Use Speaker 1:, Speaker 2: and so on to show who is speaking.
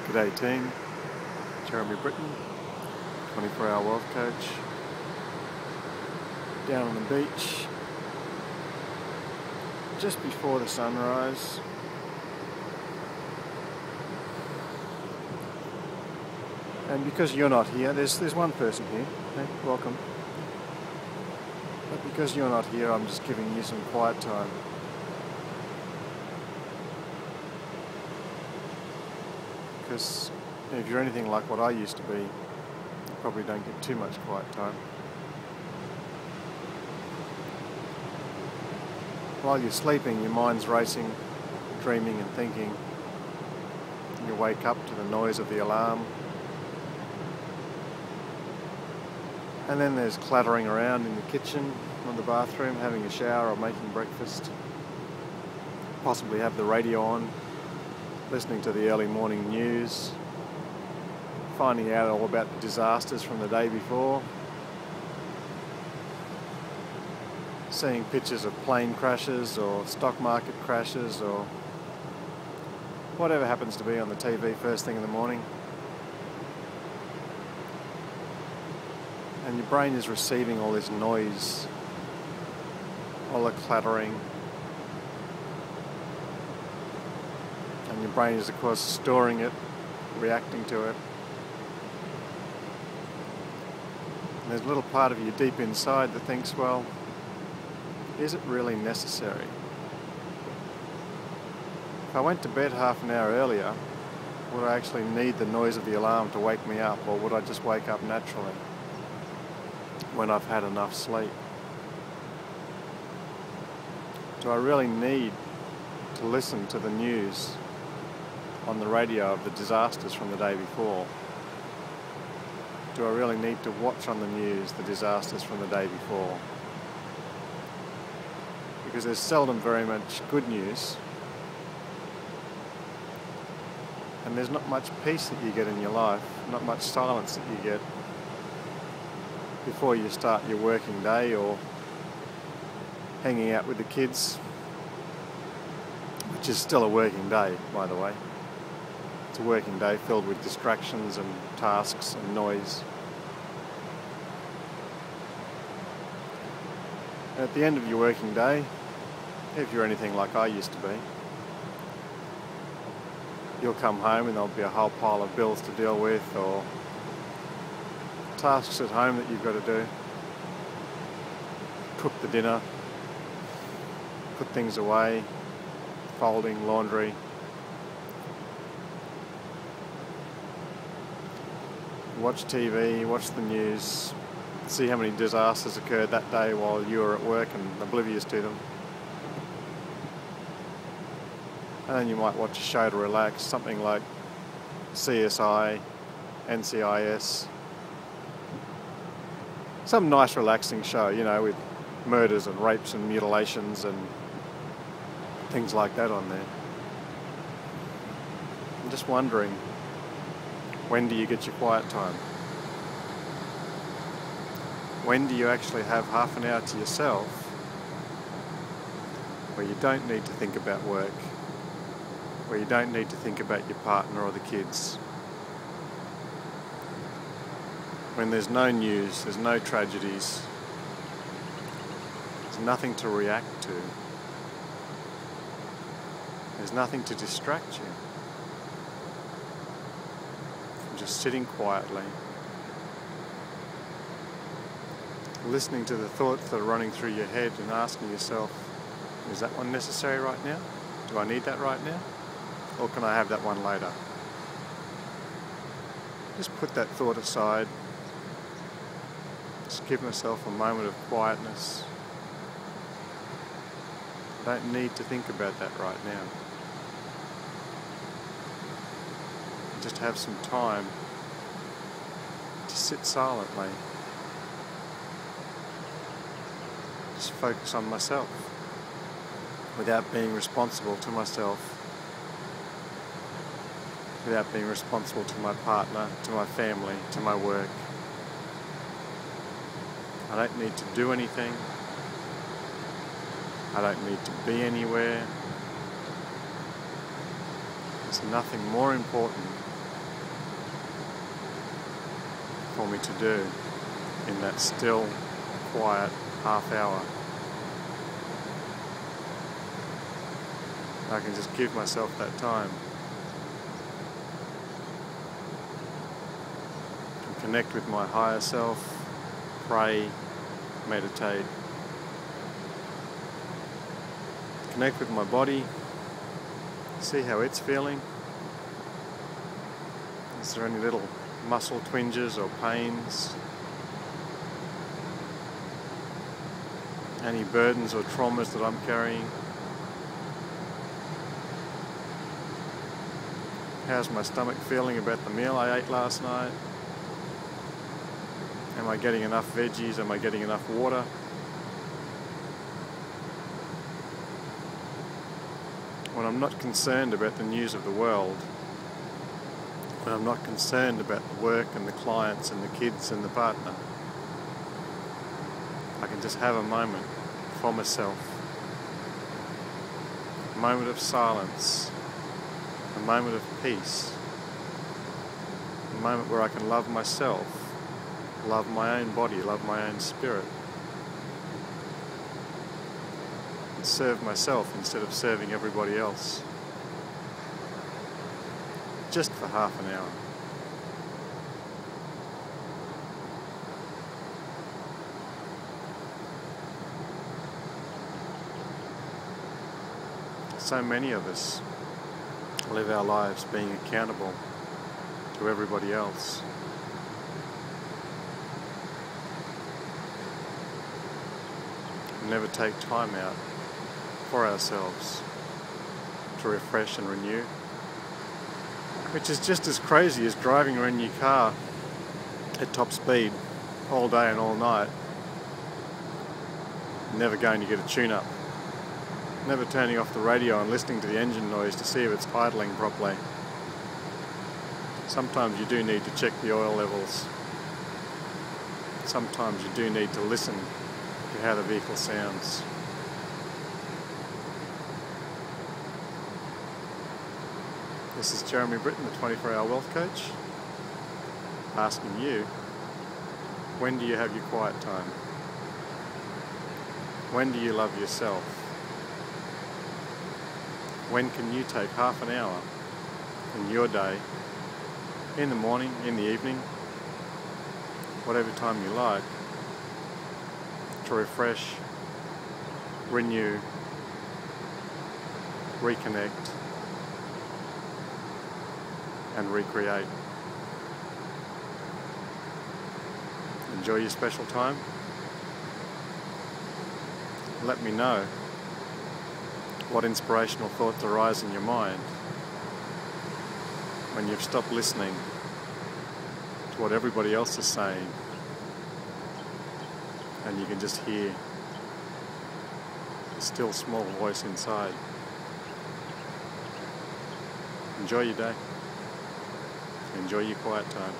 Speaker 1: G'day team, Jeremy Britton, 24-hour wealth coach, down on the beach, just before the sunrise. And because you're not here, there's one person here, hey, welcome. But because you're not here, I'm just giving you some quiet time. Because if you're anything like what I used to be, you probably don't get too much quiet time. While you're sleeping, your mind's racing, dreaming and thinking. You wake up to the noise of the alarm. And then there's clattering around in the kitchen or the bathroom, having a shower or making breakfast. Possibly have the radio on, listening to the early morning news, finding out all about the disasters from the day before, seeing pictures of plane crashes or stock market crashes or whatever happens to be on the TV first thing in the morning. And your brain is receiving all this noise, all the clattering. And your brain is, of course, storing it, reacting to it. And there's a little part of you deep inside that thinks, well, is it really necessary? If I went to bed half an hour earlier, would I actually need the noise of the alarm to wake me up, or would I just wake up naturally when I've had enough sleep? Do I really need to listen to the news on the radio of the disasters from the day before? Do I really need to watch on the news the disasters from the day before? Because there's seldom very much good news, and there's not much peace that you get in your life, not much silence that you get before you start your working day or hanging out with the kids, which is still a working day, by the way. It's a working day filled with distractions and tasks and noise. At the end of your working day, if you're anything like I used to be, you'll come home and there'll be a whole pile of bills to deal with or tasks at home that you've got to do. Cook the dinner, put things away, folding, laundry. Watch TV, watch the news, see how many disasters occurred that day while you were at work and oblivious to them. And then you might watch a show to relax, something like CSI, NCIS. Some nice relaxing show, you know, with murders and rapes and mutilations and things like that on there. I'm just wondering, when do you get your quiet time? When do you actually have half an hour to yourself where you don't need to think about work, where you don't need to think about your partner or the kids? When there's no news, there's no tragedies, there's nothing to react to, there's nothing to distract you. Just sitting quietly, listening to the thoughts that are running through your head and asking yourself, is that one necessary right now? Do I need that right now? Or can I have that one later? Just put that thought aside. Just give myself a moment of quietness. I don't need to think about that right now. Just have some time to sit silently. Just focus on myself without being responsible to myself, without being responsible to my partner, to my family, to my work. I don't need to do anything. I don't need to be anywhere. There's nothing more important for me to do in that still, quiet half hour. I can just give myself that time and connect with my higher self, pray, meditate, connect with my body, see how it's feeling. Is there any little muscle twinges or pains? Any burdens or traumas that I'm carrying? How's my stomach feeling about the meal I ate last night? Am I getting enough veggies? Am I getting enough water? When I'm not concerned about the news of the world, when I'm not concerned about the work and the clients and the kids and the partner, I can just have a moment for myself. A moment of silence. A moment of peace. A moment where I can love myself, love my own body, love my own spirit. And serve myself instead of serving everybody else. Just for half an hour. So many of us live our lives being accountable to everybody else. We never take time out for ourselves to refresh and renew, which is just as crazy as driving around your car at top speed all day and all night, never going to get a tune-up. Never turning off the radio and listening to the engine noise to see if it's idling properly. Sometimes you do need to check the oil levels. Sometimes you do need to listen to how the vehicle sounds. This is Jeremy Britton, the 24-Hour Wealth Coach, asking you, when do you have your quiet time? When do you love yourself? When can you take half an hour in your day, in the morning, in the evening, whatever time you like, to refresh, renew, reconnect, and recreate? Enjoy your special time. Let me know what inspirational thoughts arise in your mind when you've stopped listening to what everybody else is saying and you can just hear the still small voice inside. Enjoy your day. Enjoy your quiet time.